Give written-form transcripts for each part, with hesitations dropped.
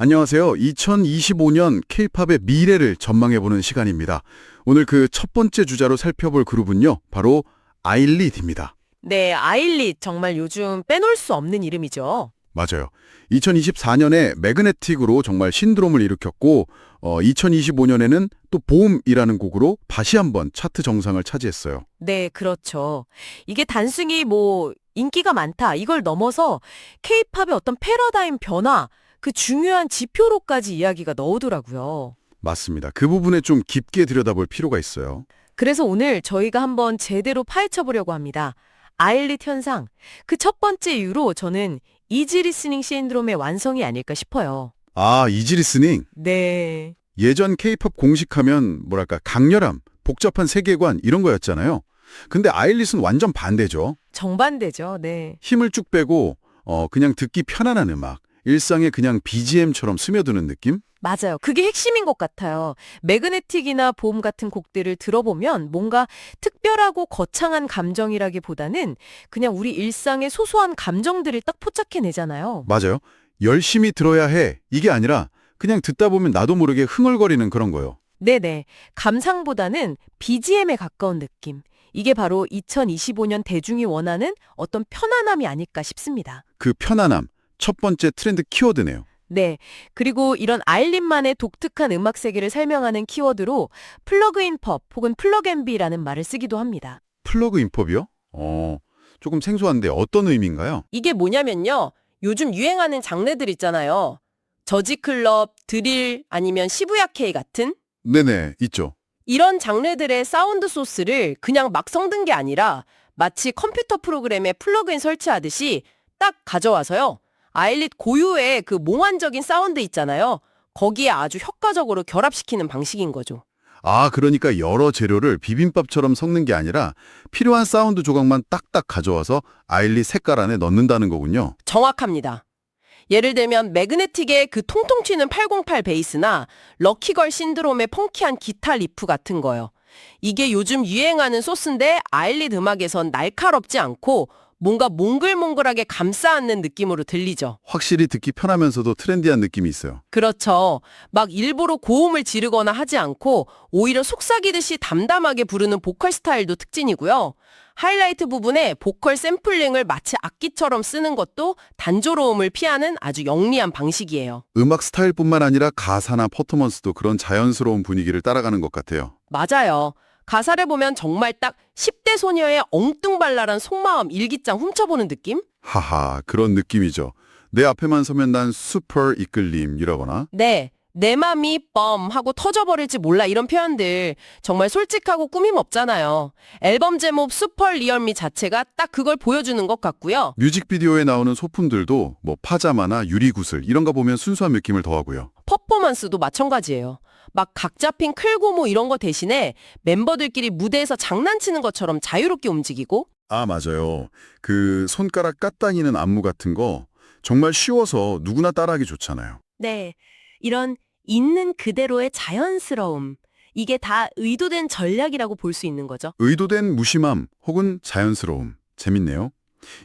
안녕하세요. 2025년 K-팝의 미래를 전망해보는 시간입니다. 오늘 그 첫 번째 주자로 살펴볼 그룹은요. 바로 아일릿입니다. 네, 아일릿 정말 요즘 빼놓을 수 없는 이름이죠. 맞아요. 2024년에 매그네틱으로 정말 신드롬을 일으켰고 2025년에는 또 봄이라는 곡으로 다시 한번 차트 정상을 차지했어요. 네, 그렇죠. 이게 단순히 인기가 많다 이걸 넘어서 케이팝의 어떤 패러다임 변화, 그 중요한 지표로까지 이야기가 나오더라고요. 맞습니다. 그 부분에 좀 깊게 들여다볼 필요가 있어요. 그래서 오늘 저희가 한번 제대로 파헤쳐 보려고 합니다. 아일릿 현상, 그 첫 번째 이유로 저는 이지 리스닝 신드롬의 완성이 아닐까 싶어요. 아, 이지 리스닝. 네. 예전 K-팝 공식하면 뭐랄까 강렬함, 복잡한 세계관 이런 거였잖아요. 근데 아일릿은 완전 반대죠. 정반대죠. 네. 힘을 쭉 빼고 그냥 듣기 편안한 음악, 일상에 그냥 BGM처럼 스며드는 느낌? 맞아요. 그게 핵심인 것 같아요. 매그네틱이나 봄 같은 곡들을 들어보면 뭔가 특별하고 거창한 감정이라기보다는 그냥 우리 일상의 소소한 감정들을 딱 포착해내잖아요. 맞아요. 열심히 들어야 해. 이게 아니라 그냥 듣다 보면 나도 모르게 흥얼거리는 그런 거요. 네네. 감상보다는 BGM에 가까운 느낌. 이게 바로 2025년 대중이 원하는 어떤 편안함이 아닐까 싶습니다. 그 편안함, 첫 번째 트렌드 키워드네요. 네. 그리고 이런 아일릿만의 독특한 음악 세계를 설명하는 키워드로 플러그인 펍 혹은 플러그앤비라는 말을 쓰기도 합니다. 플러그 인법이요? 조금 생소한데 어떤 의미인가요? 이게 뭐냐면요. 요즘 유행하는 장르들 있잖아요. 저지클럽, 드릴, 아니면 시부야 K 같은 네네, 있죠. 이런 장르들의 사운드 소스를 그냥 막 성든 게 아니라 마치 컴퓨터 프로그램에 플러그인 설치하듯이 딱 가져와서요. 아일릿 고유의 그 몽환적인 사운드 있잖아요. 거기에 아주 효과적으로 결합시키는 방식인 거죠. 아, 그러니까 여러 재료를 비빔밥처럼 섞는 게 아니라 필요한 사운드 조각만 딱딱 가져와서 아일릿 색깔 안에 넣는다는 거군요. 정확합니다. 예를 들면 매그네틱의 그 통통 튀는 808 베이스나 럭키걸 신드롬의 펑키한 기타 리프 같은 거요. 이게 요즘 유행하는 소스인데 아일릿 음악에선 날카롭지 않고 뭔가 몽글몽글하게 감싸안는 느낌으로 들리죠. 확실히 듣기 편하면서도 트렌디한 느낌이 있어요. 그렇죠. 막 일부러 고음을 지르거나 하지 않고 오히려 속삭이듯이 담담하게 부르는 보컬 스타일도 특징이고요. 하이라이트 부분에 보컬 샘플링을 마치 악기처럼 쓰는 것도 단조로움을 피하는 아주 영리한 방식이에요. 음악 스타일뿐만 아니라 가사나 퍼포먼스도 그런 자연스러운 분위기를 따라가는 것 같아요. 맞아요. 가사를 보면 정말 딱 10대 소녀의 엉뚱발랄한 속마음 일기장 훔쳐보는 느낌? 하하, 그런 느낌이죠. 내 앞에만 서면 난 슈퍼 이끌림이라거나. 네. 내 맘이 뻔 하고 터져버릴지 몰라 이런 표현들 정말 솔직하고 꾸밈 없잖아요. 앨범 제목 슈퍼 리얼미 자체가 딱 그걸 보여주는 것 같고요. 뮤직비디오에 나오는 소품들도 뭐 파자마나 유리구슬 이런 거 보면 순수한 느낌을 더하고요. 퍼포먼스도 마찬가지예요. 막 각 잡힌 클고무 이런 거 대신에 멤버들끼리 무대에서 장난치는 것처럼 자유롭게 움직이고 아, 맞아요. 그 손가락 까딱이는 안무 같은 거 정말 쉬워서 누구나 따라하기 좋잖아요. 네, 이런 있는 그대로의 자연스러움 이게 다 의도된 전략이라고 볼 수 있는 거죠. 의도된 무심함 혹은 자연스러움. 재밌네요.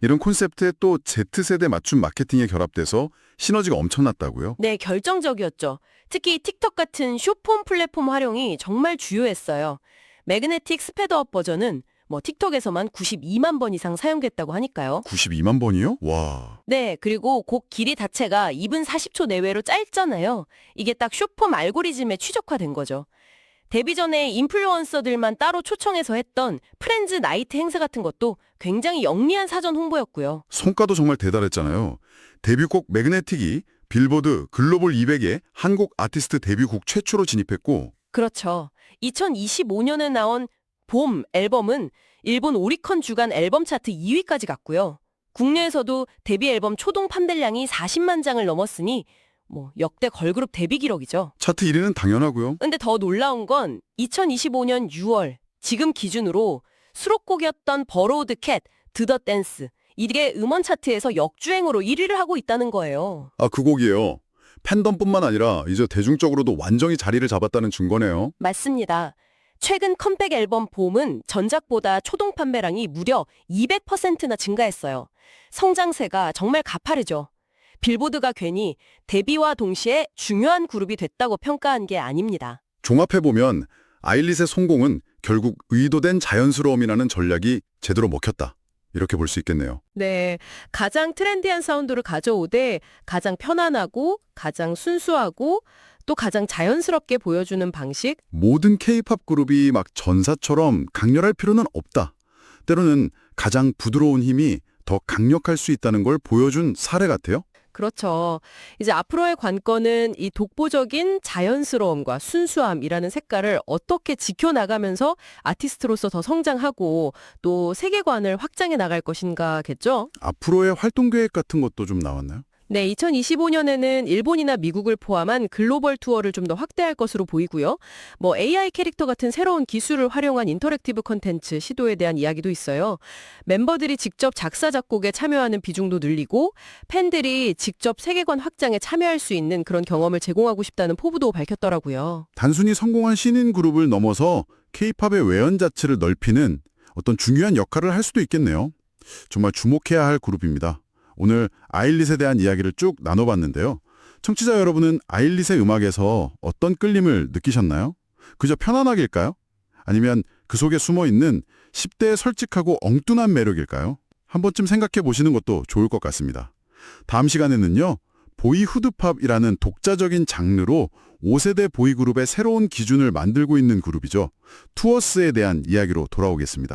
이런 콘셉트에 또 Z세대 맞춤 마케팅에 결합돼서 시너지가 엄청났다고요? 네, 결정적이었죠. 특히 틱톡 같은 숏폼 플랫폼 활용이 정말 주요했어요. 매그네틱 스페드업 버전은 틱톡에서만 92만 번 이상 사용됐다고 하니까요. 92만 번이요? 와. 네, 그리고 곡 길이 자체가 2분 40초 내외로 짧잖아요. 이게 딱 숏폼 알고리즘에 최적화된 거죠. 데뷔 전에 인플루언서들만 따로 초청해서 했던 프렌즈 나이트 행사 같은 것도 굉장히 영리한 사전 홍보였고요. 성과도 정말 대단했잖아요. 데뷔곡 매그네틱이 빌보드 글로벌 200에 한국 아티스트 데뷔곡 최초로 진입했고 그렇죠. 2025년에 나온 봄 앨범은 일본 오리컨 주간 앨범 차트 2위까지 갔고요. 국내에서도 데뷔 앨범 초동 판매량이 40만 장을 넘었으니 역대 걸그룹 데뷔 기록이죠. 차트 1위는 당연하고요. 근데 더 놀라운 건 2025년 6월 지금 기준으로 수록곡이었던 버로우드 캣, 드더 댄스 이게 음원 차트에서 역주행으로 1위를 하고 있다는 거예요. 아, 그 곡이에요. 팬덤뿐만 아니라 이제 대중적으로도 완전히 자리를 잡았다는 증거네요. 맞습니다. 최근 컴백 앨범 봄은 전작보다 초동 판매량이 무려 200%나 증가했어요. 성장세가 정말 가파르죠. 빌보드가 괜히 데뷔와 동시에 중요한 그룹이 됐다고 평가한 게 아닙니다. 종합해보면 아일릿의 성공은 결국 의도된 자연스러움이라는 전략이 제대로 먹혔다. 이렇게 볼 수 있겠네요. 네, 가장 트렌디한 사운드를 가져오되 가장 편안하고 가장 순수하고 또 가장 자연스럽게 보여주는 방식. 모든 K-팝 그룹이 막 전사처럼 강렬할 필요는 없다. 때로는 가장 부드러운 힘이 더 강력할 수 있다는 걸 보여준 사례 같아요. 그렇죠. 이제 앞으로의 관건은 이 독보적인 자연스러움과 순수함이라는 색깔을 어떻게 지켜나가면서 아티스트로서 더 성장하고 또 세계관을 확장해 나갈 것인가겠죠? 앞으로의 활동 계획 같은 것도 좀 나왔나요? 네, 2025년에는 일본이나 미국을 포함한 글로벌 투어를 좀 더 확대할 것으로 보이고요. 뭐 AI 캐릭터 같은 새로운 기술을 활용한 인터랙티브 콘텐츠 시도에 대한 이야기도 있어요. 멤버들이 직접 작사 작곡에 참여하는 비중도 늘리고 팬들이 직접 세계관 확장에 참여할 수 있는 그런 경험을 제공하고 싶다는 포부도 밝혔더라고요. 단순히 성공한 신인 그룹을 넘어서 K-팝의 외연 자체를 넓히는 어떤 중요한 역할을 할 수도 있겠네요. 정말 주목해야 할 그룹입니다. 오늘 아일릿에 대한 이야기를 쭉 나눠봤는데요. 청취자 여러분은 아일릿의 음악에서 어떤 끌림을 느끼셨나요? 그저 편안하길까요? 아니면 그 속에 숨어있는 10대의 솔직하고 엉뚱한 매력일까요? 한 번쯤 생각해 보시는 것도 좋을 것 같습니다. 다음 시간에는요. 보이후드팝이라는 독자적인 장르로 5세대 보이그룹의 새로운 기준을 만들고 있는 그룹이죠. 투어스에 대한 이야기로 돌아오겠습니다.